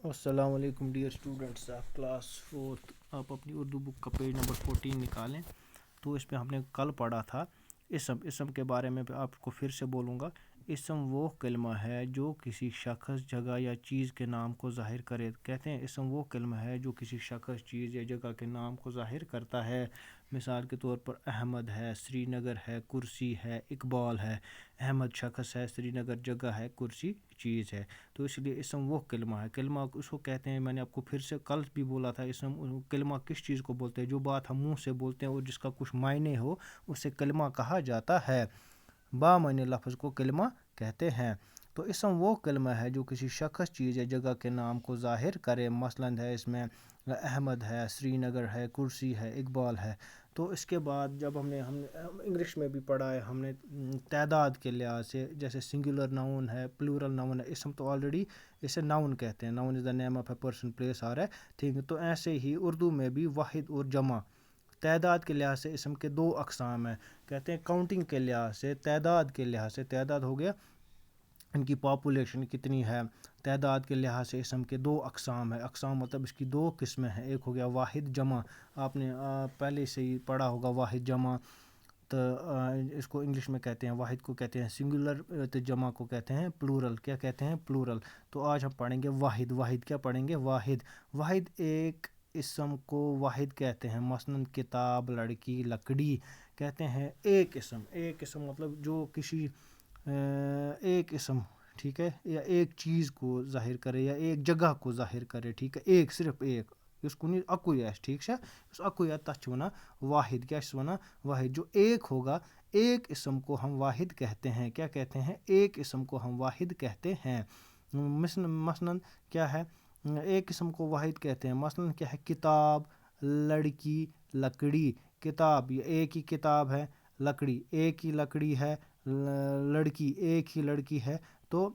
السلام علیکم dear students of class fourth. آپ اپنی اردو بک کا پیج نمبر 14 نکالیں. تو اس پہ ہم نے کل پڑھا تھا اسم کے بارے میں آپ کو پھر سے بولوں گا. اسم وہ کلمہ ہے جو کسی شخص، جگہ یا چیز کے نام کو ظاہر کرے. کہتے ہیں اسم وہ کلمہ ہے جو کسی شخص، چیز یا جگہ کے نام کو ظاہر کرتا ہے. مثال کے طور پر احمد ہے، سری نگر ہے، کرسی ہے، اقبال ہے. احمد شخص ہے، سری نگر جگہ ہے، کرسی چیز ہے. تو اس لیے اسم وہ کلمہ ہے. کلمہ اس کو کہتے ہیں، میں نے آپ کو پھر سے کل بھی بولا تھا، اسم کلمہ کس چیز کو بولتے ہیں؟ جو بات ہم منہ سے بولتے ہیں اور جس کا کچھ معنی ہو اسے کلمہ کہا جاتا ہے. بامعنی لفظ کو کلمہ کہتے ہیں. تو اسم وہ کلمہ ہے جو کسی شخص، چیز یا جگہ کے نام کو ظاہر کرے. مثلاً ہے اس میں احمد ہے، سری نگر ہے، کرسی ہے، اقبال ہے. تو اس کے بعد جب ہم نے انگلش میں بھی پڑھا ہے، ہم نے تعداد کے لحاظ سے، جیسے سنگولر ناؤن ہے، پلورل ناؤن ہے. اسم تو آلریڈی اسے ناؤن کہتے ہیں. Noun is the name of a person, place اور ہے تھنگ. تو ایسے ہی اردو میں بھی واحد اور جمع. تعداد کے لحاظ سے اسم کے دو اقسام ہیں. کہتے ہیں کاؤنٹنگ کے لحاظ سے، تعداد کے لحاظ سے، تعداد ہو گیا ان کی پاپولیشن کتنی ہے. تعداد کے لحاظ سے اسم کے دو اقسام ہیں. اقسام مطلب اس کی دو قسمیں ہیں. ایک ہو گیا واحد، جمع. آپ نے پہلے سے ہی پڑھا ہوگا واحد جمع. تو اس کو انگلش میں کہتے ہیں، واحد کو کہتے ہیں سنگولر، تو جمع کو کہتے ہیں پلورل. کیا کہتے ہیں؟ پلورل. تو آج ہم پڑھیں گے واحد. واحد کیا پڑھیں گے؟ واحد. واحد ایک اسم کو واحد کہتے ہیں. مثلاً کتاب، لڑکی، لکڑی. کہتے ہیں ایک اسم. ایک اسم مطلب جو کسی ایک اسم، ٹھیک ہے، یا ایک چیز کو ظاہر کرے یا ایک جگہ کو ظاہر کرے. ٹھیک ہے، ایک، صرف ایک. اس کو اکوئی آس، ٹھیک ہے، اس اکوئی تتھ ونا واحد. کیا ونا؟ واحد. جو ایک ہوگا، ایک اسم کو ہم واحد کہتے ہیں. کیا کہتے ہیں؟ ایک اسم کو ہم واحد کہتے ہیں. مثلاً کیا ہے؟ ایک قسم کو واحد کہتے ہیں. مثلاً کیا ہے؟ کتاب، لڑکی، لکڑی. کتاب یہ ایک ہی کتاب ہے. لکڑی ایک ہی لکڑی ہے. لڑکی ایک ہی لڑکی ہے. تو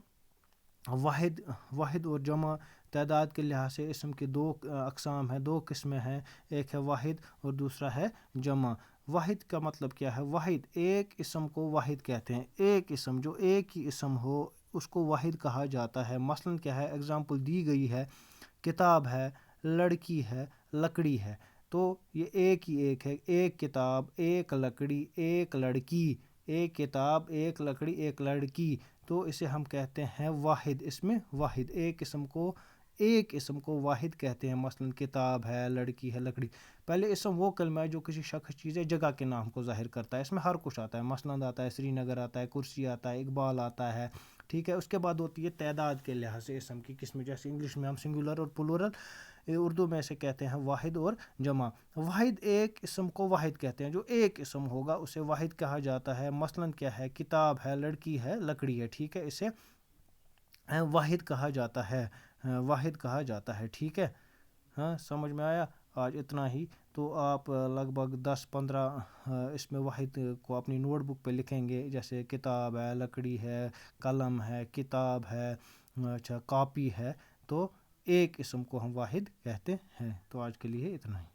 واحد اور جمع تعداد کے لحاظ سے اسم کے دو اقسام ہیں، دو قسمیں ہیں. ایک ہے واحد اور دوسرا ہے جمع. واحد کا مطلب کیا ہے؟ واحد ایک اسم کو واحد کہتے ہیں. ایک اسم جو ایک ہی اسم ہو اس کو واحد کہا جاتا ہے. مثلاً کیا ہے؟ اگزامپل دی گئی ہے، کتاب ہے، لڑکی ہے، لکڑی ہے. تو یہ ایک ہی ایک ہے. ایک کتاب، ایک لکڑی، ایک لڑکی. ایک کتاب، ایک لکڑی، ایک لڑکی. تو اسے ہم کہتے ہیں واحد. اس میں واحد ایک اسم کو واحد کہتے ہیں. مثلاً کتاب ہے، لڑکی ہے، لکڑی. پہلے اسم وہ کلمہ ہے جو کسی شخص، چیز یا جگہ کے نام کو ظاہر کرتا ہے. اس میں ہر کچھ آتا ہے. مثلاً آتا ہے سری نگر، آتا ہے کرسی، آتا ہے اقبال، آتا ہے. ٹھیک ہے. اس کے بعد ہوتی ہے تعداد کے لحاظ سے اسم کی قسم. جیسے انگلش میں ہم سنگولر اور پلورل، اردو میں سے کہتے ہیں واحد اور جمع. واحد ایک اسم کو واحد کہتے ہیں. جو ایک اسم ہوگا اسے واحد کہا جاتا ہے. مثلاً کیا ہے؟ کتاب ہے، لڑکی ہے، لکڑی ہے. ٹھیک ہے، اسے واحد کہا جاتا ہے. واحد کہا جاتا ہے. ٹھیک ہے. ہاں، سمجھ میں آیا؟ آج اتنا ہی. تو آپ لگ بھگ 10-15 اس میں واحد کو اپنی نوٹ بک پہ لکھیں گے. جیسے کتاب ہے، لکڑی ہے، قلم ہے، کتاب ہے، اچھا، کاپی ہے. تو ایک اسم کو ہم واحد کہتے ہیں. تو آج کے لیے اتنا ہی.